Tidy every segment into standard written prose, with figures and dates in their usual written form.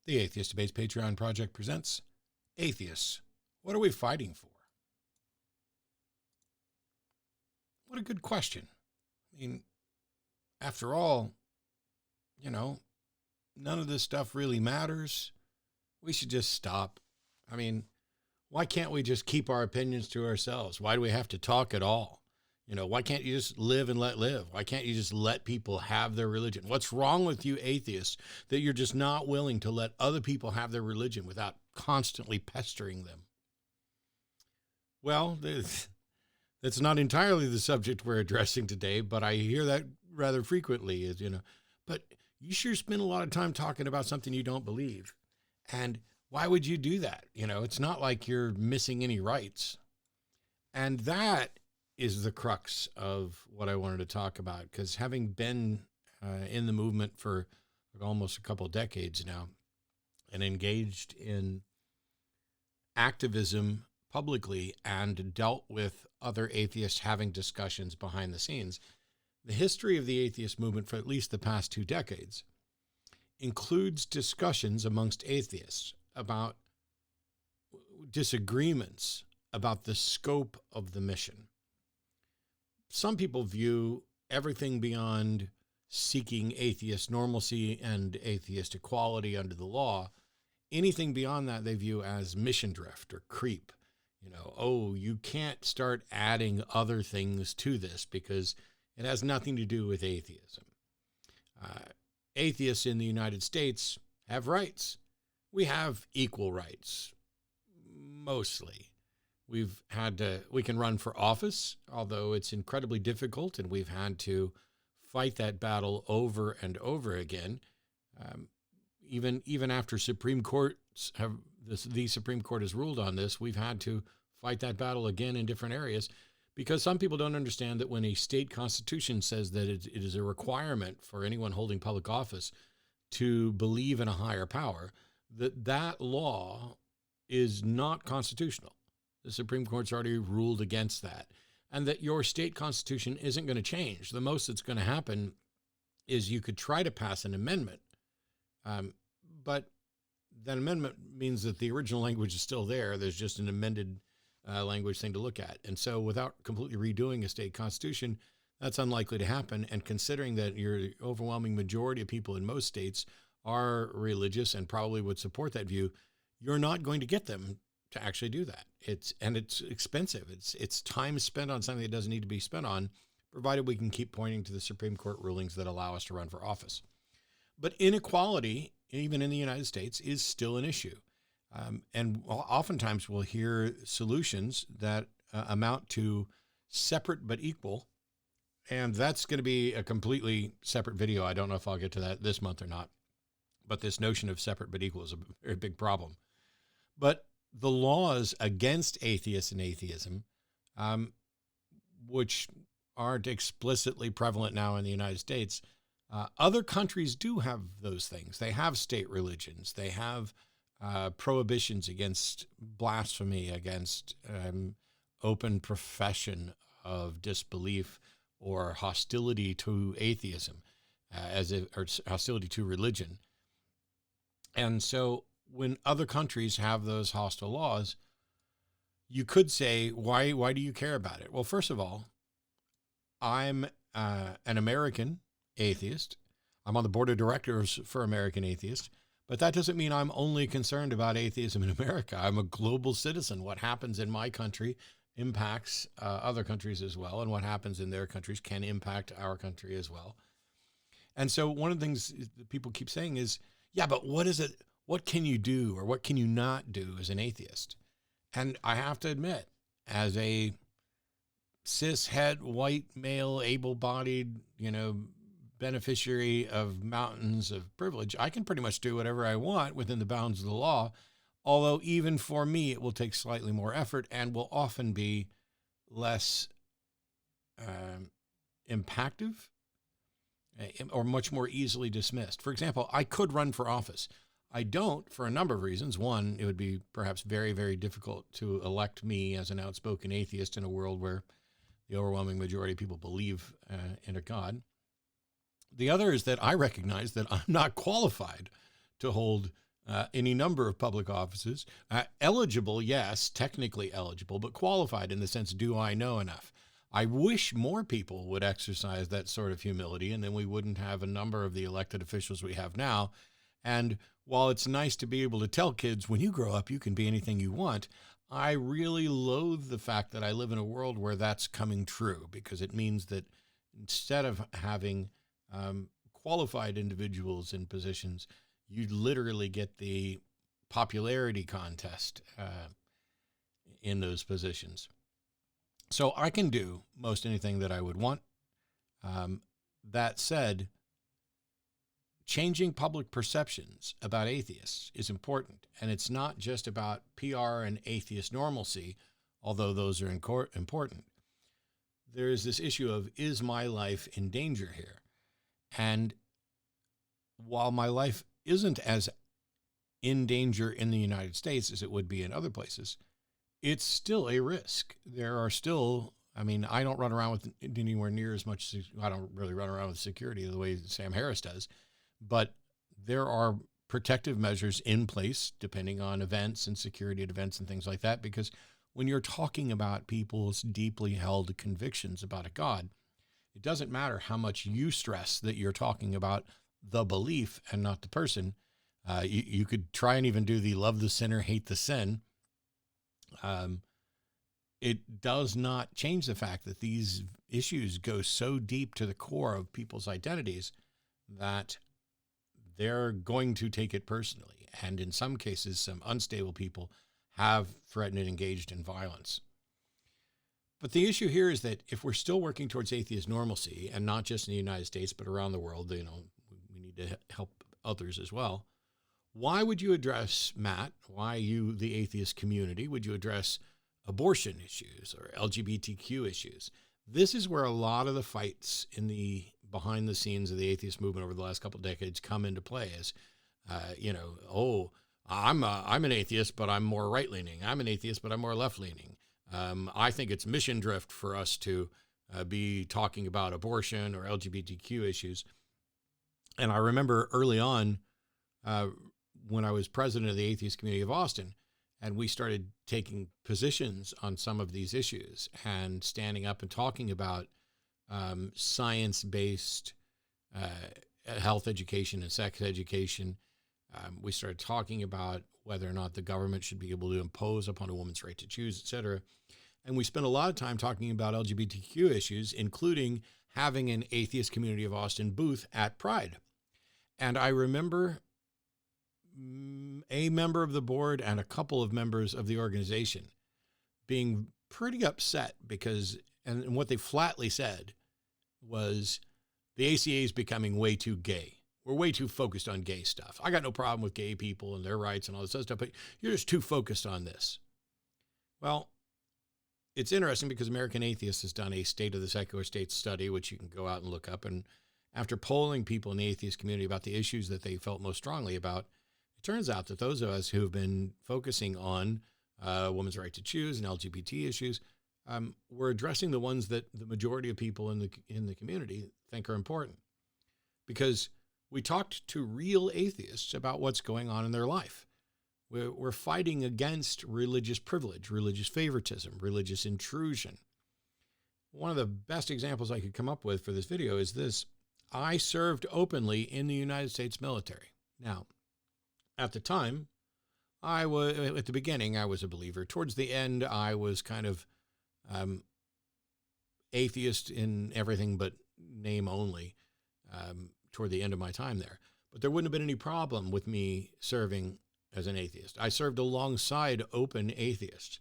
The Atheist Debates Patreon project presents Atheists. What are we fighting for? What a good question. I mean, after all, none of this stuff really matters. We should just stop. I mean, why can't we just keep our opinions to ourselves? Why do we have to talk at all? Why can't you just live and let live? Why can't you just let people have their religion? What's wrong with you atheists that you're just not willing to let other people have their religion without constantly pestering them? Well, that's not entirely the subject we're addressing today, but I hear that rather frequently, but you sure spend a lot of time talking about something you don't believe. And why would you do that? It's not like you're missing any rights. And that is the crux of what I wanted to talk about, because having been in the movement for almost a couple of decades now and engaged in activism publicly and dealt with other atheists having discussions behind the scenes, the history of the atheist movement for at least the past 2 decades includes discussions amongst atheists about disagreements about the scope of the mission. Some people view everything beyond seeking atheist normalcy and atheist equality under the law. Anything beyond that they view as mission drift or creep. You can't start adding other things to this because it has nothing to do with atheism. Atheists in the United States have rights. We have equal rights, mostly. We can run for office, although it's incredibly difficult, and we've had to fight that battle over and over again. Even after the Supreme Court has ruled on this, we've had to fight that battle again in different areas, because some people don't understand that when a state constitution says that it is a requirement for anyone holding public office to believe in a higher power, that law is not constitutional. The Supreme Court's already ruled against that, and that your state constitution isn't going to change. The most that's going to happen is you could try to pass an amendment, but that amendment means that the original language is still there. There's just an amended language thing to look at. And so without completely redoing a state constitution, that's unlikely to happen. And considering that your overwhelming majority of people in most states are religious and probably would support that view, you're not going to get them to actually do that. It's expensive. It's time spent on something that doesn't need to be spent on, provided we can keep pointing to the Supreme Court rulings that allow us to run for office. But inequality, even in the United States, is still an issue. And oftentimes we'll hear solutions that amount to separate but equal. And that's going to be a completely separate video. I don't know if I'll get to that this month or not. But this notion of separate but equal is a very big problem. But the laws against atheists and atheism, which aren't explicitly prevalent now in the United States, other countries do have those things. They have state religions. They have prohibitions against blasphemy, against open profession of disbelief or hostility to atheism, or hostility to religion. And so when other countries have those hostile laws, you could say, why do you care about it? Well, first of all, I'm an American atheist. I'm on the board of directors for American Atheists, but that doesn't mean I'm only concerned about atheism in America. I'm a global citizen. What happens in my country impacts other countries as well, and what happens in their countries can impact our country as well. And so one of the things that people keep saying is, yeah, but what is it? What can you do or what can you not do as an atheist? And I have to admit, as a cis-het, white, male, able-bodied, beneficiary of mountains of privilege, I can pretty much do whatever I want within the bounds of the law, although even for me, it will take slightly more effort and will often be less impactful or much more easily dismissed. For example, I could run for office. I don't for a number of reasons. One, it would be perhaps very, very difficult to elect me as an outspoken atheist in a world where the overwhelming majority of people believe in a God. The other is that I recognize that I'm not qualified to hold any number of public offices. Eligible, yes, technically eligible, but qualified in the sense, do I know enough? I wish more people would exercise that sort of humility, and then we wouldn't have a number of the elected officials we have now. And while it's nice to be able to tell kids, when you grow up, you can be anything you want, I really loathe the fact that I live in a world where that's coming true, because it means that instead of having qualified individuals in positions, you literally get the popularity contest in those positions. So I can do most anything that I would want. That said, changing public perceptions about atheists is important. And it's not just about PR and atheist normalcy, although those are important. There is this issue of, is my life in danger here? And while my life isn't as in danger in the United States as it would be in other places, it's still a risk. There are still, I mean, I don't run around with anywhere near as much, I don't really run around with security the way Sam Harris does, but there are protective measures in place depending on events and security at events and things like that, because when you're talking about people's deeply held convictions about a God, it doesn't matter how much you stress that you're talking about the belief and not the person. You could try and even do the love the sinner, hate the sin. It does not change the fact that these issues go so deep to the core of people's identities that they're going to take it personally. And in some cases, some unstable people have threatened and engaged in violence. But the issue here is that if we're still working towards atheist normalcy, and not just in the United States, but around the world, we need to help others as well. Why would you address, Matt, why you, the atheist community, would you address abortion issues or LGBTQ issues? This is where a lot of the fights in the behind the scenes of the atheist movement over the last couple of decades come into play. As I'm an atheist, but I'm more right leaning. I'm an atheist, but I'm more left leaning. I think it's mission drift for us to be talking about abortion or LGBTQ issues. And I remember early on when I was president of the Atheist Community of Austin, and we started taking positions on some of these issues and standing up and talking about science-based health education and sex education. We started talking about whether or not the government should be able to impose upon a woman's right to choose, et cetera. And we spent a lot of time talking about LGBTQ issues, including having an Atheist Community of Austin booth at Pride. And I remember a member of the board and a couple of members of the organization being pretty upset because, and what they flatly said was, the ACA is becoming way too gay. We're way too focused on gay stuff. I got no problem with gay people and their rights and all this other stuff, but you're just too focused on this. Well, it's interesting because American Atheists has done a State of the Secular State study, which you can go out and look up. And after polling people in the atheist community about the issues that they felt most strongly about, it turns out that those of us who have been focusing on women's right to choose and LGBT issues, we're addressing the ones that the majority of people in the community think are important. Because we talked to real atheists about what's going on in their life. We're fighting against religious privilege, religious favoritism, religious intrusion. One of the best examples I could come up with for this video is this. I served openly in the United States military. Now, at the time, at the beginning, I was a believer. Towards the end, I was kind of atheist in everything but name only toward the end of my time there. But there wouldn't have been any problem with me serving as an atheist. I served alongside open atheists.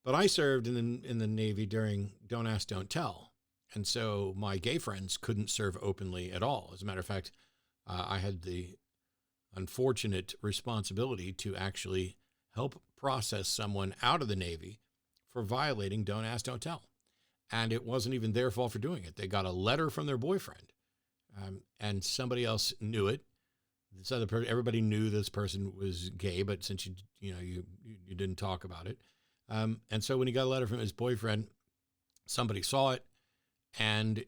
But I served in the Navy during Don't Ask, Don't Tell. And so my gay friends couldn't serve openly at all. As a matter of fact, I had the unfortunate responsibility to actually help process someone out of the Navy for violating Don't Ask, Don't Tell. And it wasn't even their fault for doing it. They got a letter from their boyfriend, and somebody else knew it. This other person, everybody knew this person was gay, but since you didn't talk about it, and so when he got a letter from his boyfriend, somebody saw it, and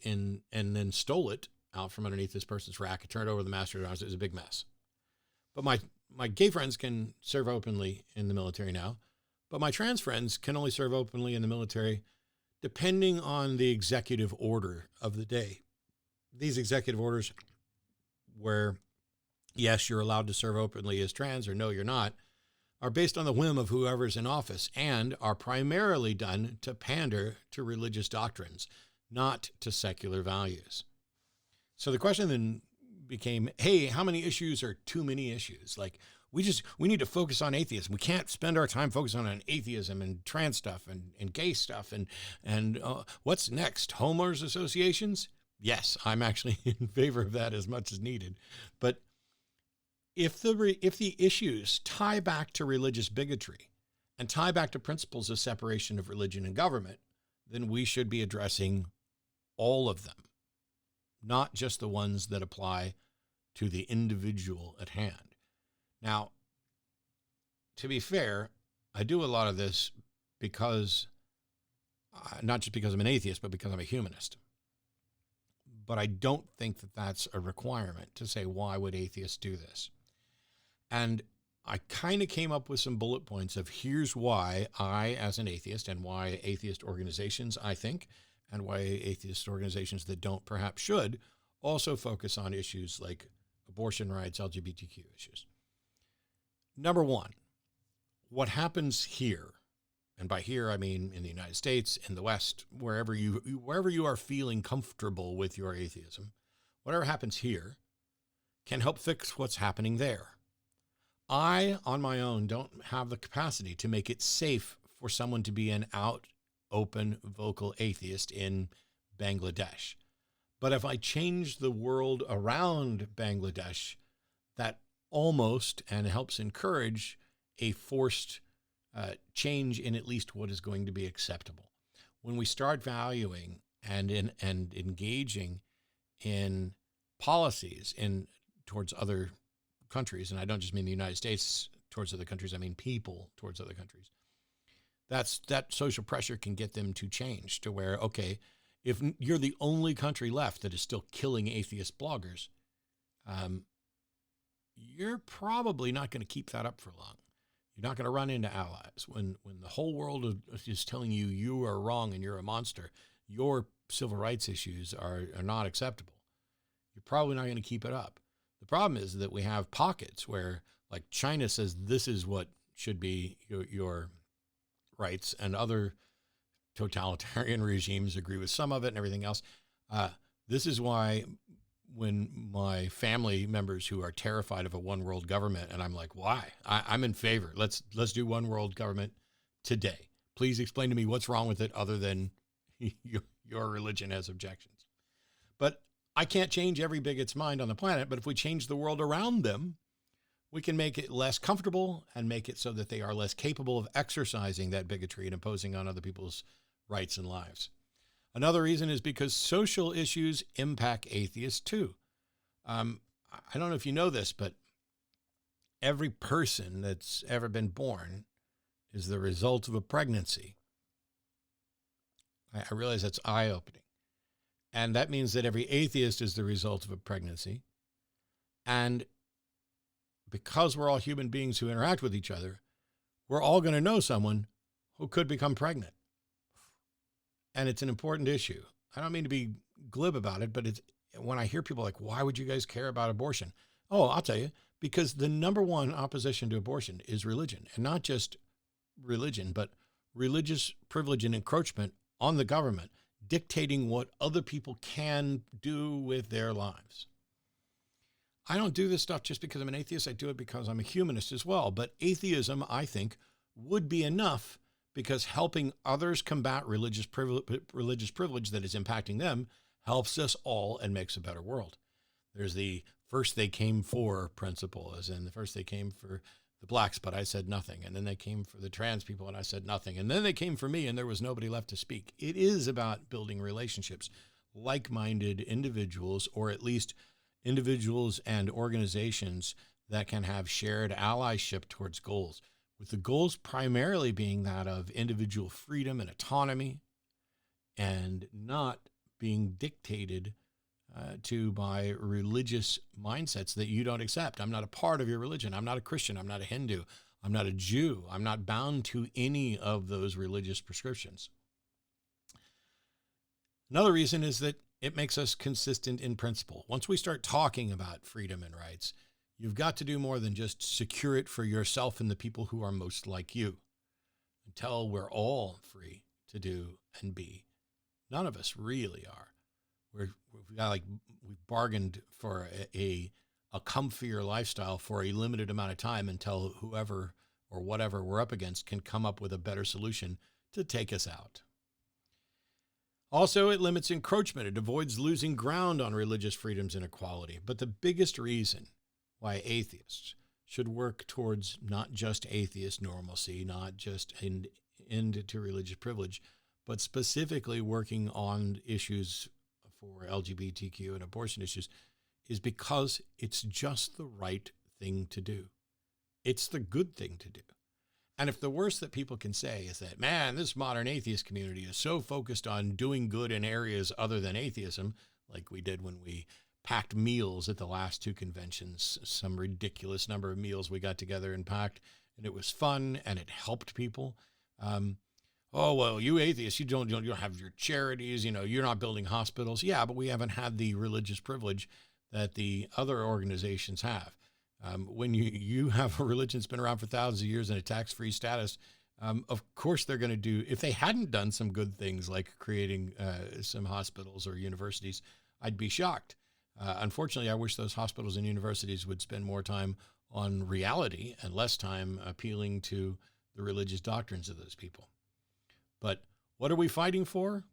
then stole it out from underneath this person's rack. It turned over to the master at arms. It was a big mess. But my gay friends can serve openly in the military now, but my trans friends can only serve openly in the military depending on the executive order of the day. These executive orders where, yes, you're allowed to serve openly as trans or no, you're not, are based on the whim of whoever's in office and are primarily done to pander to religious doctrines, not to secular values. So the question then became, hey, how many issues are too many issues? Like, we need to focus on atheism. We can't spend our time focusing on atheism and trans stuff and gay stuff. And what's next? Homeowners associations? Yes, I'm actually in favor of that as much as needed. But if the issues tie back to religious bigotry and tie back to principles of separation of religion and government, then we should be addressing all of them, not just the ones that apply to the individual at hand. Now, to be fair, I do a lot of this because, not just because I'm an atheist, but because I'm a humanist. But I don't think that that's a requirement to say, why would atheists do this? And I kind of came up with some bullet points of here's why I, as an atheist, and why atheist organizations, I think, and why atheist organizations that don't perhaps should, also focus on issues like abortion rights, LGBTQ issues. Number one, what happens here, and by here I mean in the United States, in the West, wherever you are feeling comfortable with your atheism, whatever happens here can help fix what's happening there. I, on my own, don't have the capacity to make it safe for someone to be an out, open, vocal atheist in Bangladesh. But if I change the world around Bangladesh, that almost and helps encourage a forced change in at least what is going to be acceptable. When we start valuing and engaging in policies towards other countries, and I don't just mean the United States towards other countries, I mean people towards other countries, that social pressure can get them to change to where, okay, if you're the only country left that is still killing atheist bloggers, you're probably not going to keep that up for long. You're not going to run into allies. When the whole world is telling you you are wrong and you're a monster, your civil rights issues are not acceptable. You're probably not going to keep it up. The problem is that we have pockets where, like, China says this is what should be your rights, and other totalitarian regimes agree with some of it and everything else. This is why when my family members who are terrified of a one world government, and I'm like, why? I'm in favor. Let's do one world government today. Please explain to me what's wrong with it other than your religion has objections. But I can't change every bigot's mind on the planet, but if we change the world around them, we can make it less comfortable and make it so that they are less capable of exercising that bigotry and imposing on other people's rights and lives. Another reason is because social issues impact atheists too. I don't know if you know this, but every person that's ever been born is the result of a pregnancy. I realize that's eye-opening. And that means that every atheist is the result of a pregnancy. And because we're all human beings who interact with each other, we're all going to know someone who could become pregnant. And it's an important issue. I don't mean to be glib about it, but it's when I hear people like, why would you guys care about abortion? Oh, I'll tell you, because the number one opposition to abortion is religion, and not just religion, but religious privilege and encroachment on the government, dictating what other people can do with their lives. I don't do this stuff just because I'm an atheist. I do it because I'm a humanist as well. But atheism, I think, would be enough, because helping others combat religious privilege that is impacting them helps us all and makes a better world. There's the first they came for principle, as in the first they came for the blacks, but I said nothing. And then they came for the trans people and I said nothing. And then they came for me and there was nobody left to speak. It is about building relationships, like-minded individuals, or at least individuals and organizations that can have shared allyship towards goals, with the goals primarily being that of individual freedom and autonomy, and not being dictated to by religious mindsets that you don't accept. I'm not a part of your religion. I'm not a Christian. I'm not a Hindu. I'm not a Jew. I'm not bound to any of those religious prescriptions. Another reason is that it makes us consistent in principle. Once we start talking about freedom and rights, you've got to do more than just secure it for yourself and the people who are most like you. Until we're all free to do and be. None of us really are. We've bargained for a comfier lifestyle for a limited amount of time until whoever or whatever we're up against can come up with a better solution to take us out. Also, it limits encroachment. It avoids losing ground on religious freedoms and equality. But the biggest reason why atheists should work towards not just atheist normalcy, not just an end to religious privilege, but specifically working on issues for LGBTQ and abortion issues, is because it's just the right thing to do. It's the good thing to do. And if the worst that people can say is that, man, this modern atheist community is so focused on doing good in areas other than atheism, like we did when we packed meals at the last two conventions, some ridiculous number of meals we got together and packed, and it was fun and it helped people. Oh, well, you atheists, you don't have your charities, you're not building hospitals. Yeah, but we haven't had the religious privilege that the other organizations have. When you have a religion that's been around for thousands of years and a tax-free status, of course they're going to do, if they hadn't done some good things like creating some hospitals or universities, I'd be shocked. Unfortunately, I wish those hospitals and universities would spend more time on reality and less time appealing to the religious doctrines of those people. But what are we fighting for?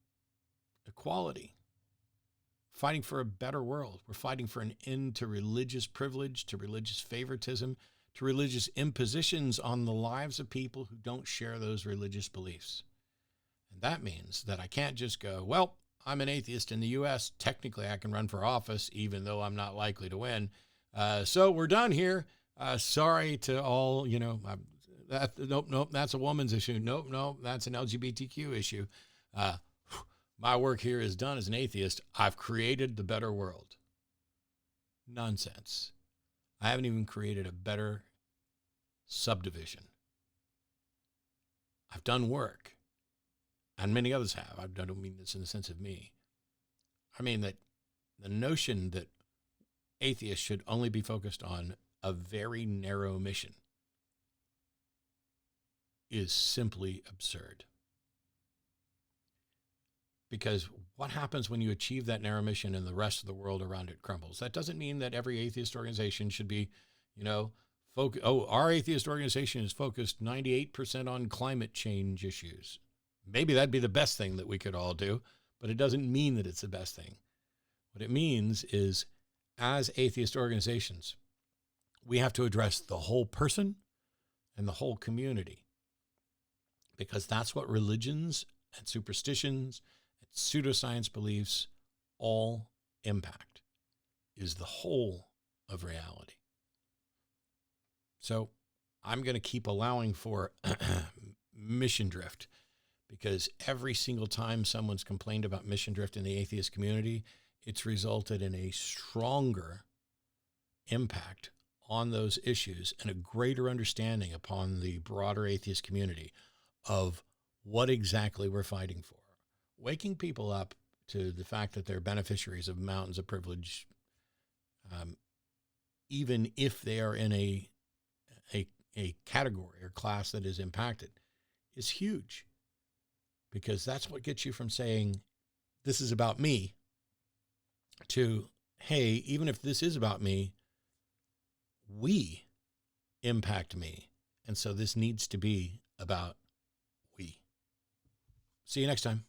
Equality. Fighting for a better world. We're fighting for an end to religious privilege, to religious favoritism, to religious impositions on the lives of people who don't share those religious beliefs. And that means that I can't just go, well, I'm an atheist in the U.S. Technically, I can run for office, even though I'm not likely to win. So we're done here. Sorry to all, nope, that's a woman's issue. Nope, that's an LGBTQ issue. My work here is done as an atheist. I've created the better world. Nonsense. I haven't even created a better subdivision. I've done work, and many others have. I don't mean this in the sense of me. I mean that the notion that atheists should only be focused on a very narrow mission is simply absurd. Because what happens when you achieve that narrow mission and the rest of the world around it crumbles? That doesn't mean that every atheist organization should be, our atheist organization is focused 98% on climate change issues. Maybe that'd be the best thing that we could all do, but it doesn't mean that it's the best thing. What it means is, as atheist organizations, we have to address the whole person and the whole community, because that's what religions and superstitions and pseudoscience beliefs all impact, is the whole of reality. So I'm going to keep allowing for mission drift, because every single time someone's complained about mission drift in the atheist community, it's resulted in a stronger impact on those issues and a greater understanding upon the broader atheist community of what exactly we're fighting for. Waking people up to the fact that they're beneficiaries of mountains of privilege, even if they are in a category or class that is impacted, is huge. Because that's what gets you from saying, this is about me, to, hey, even if this is about me, we impact me. And so this needs to be about we. See you next time.